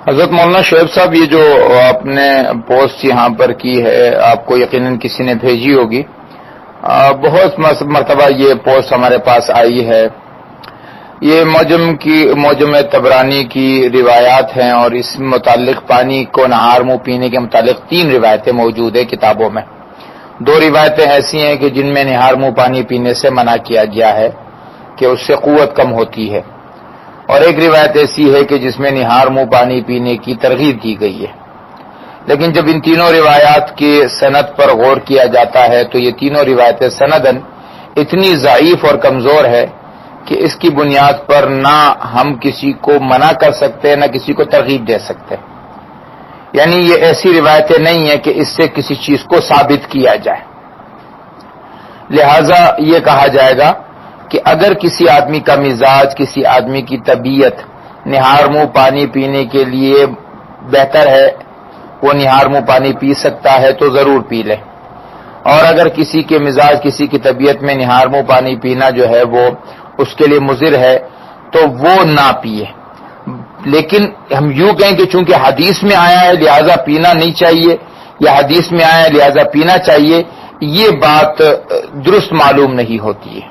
حضرت مولانا شعیب صاحب، یہ جو آپ نے پوسٹ یہاں پر کی ہے، آپ کو یقیناً کسی نے بھیجی ہوگی. بہت مرتبہ یہ پوسٹ ہمارے پاس آئی ہے. یہ موجم طبرانی کی روایات ہیں، اور اس متعلق پانی کو نہار منہ پینے کے متعلق 3 روایتیں موجود ہیں کتابوں میں. 2 روایتیں ایسی ہیں کہ جن میں نہار منہ پانی پینے سے منع کیا گیا ہے کہ اس سے قوت کم ہوتی ہے، اور ایک روایت ایسی ہے کہ جس میں نہار منہ پانی پینے کی ترغیب کی گئی ہے. لیکن جب ان تینوں روایات کے سند پر غور کیا جاتا ہے تو یہ تینوں روایتیں سندن اتنی ضعیف اور کمزور ہے کہ اس کی بنیاد پر نہ ہم کسی کو منع کر سکتے نہ کسی کو ترغیب دے سکتے. یعنی یہ ایسی روایتیں نہیں ہیں کہ اس سے کسی چیز کو ثابت کیا جائے. لہذا یہ کہا جائے گا کہ اگر کسی آدمی کا مزاج، کسی آدمی کی طبیعت نہار منہ پانی پینے کے لیے بہتر ہے، وہ نہار منہ پانی پی سکتا ہے تو ضرور پی لے. اور اگر کسی کے مزاج، کسی کی طبیعت میں نہار منہ پانی پینا جو ہے وہ اس کے لیے مضر ہے تو وہ نہ پیے. لیکن ہم یوں کہیں کہ چونکہ حدیث میں آیا ہے لہذا پینا نہیں چاہیے، یا حدیث میں آیا ہے لہذا پینا چاہیے، یہ بات درست معلوم نہیں ہوتی ہے.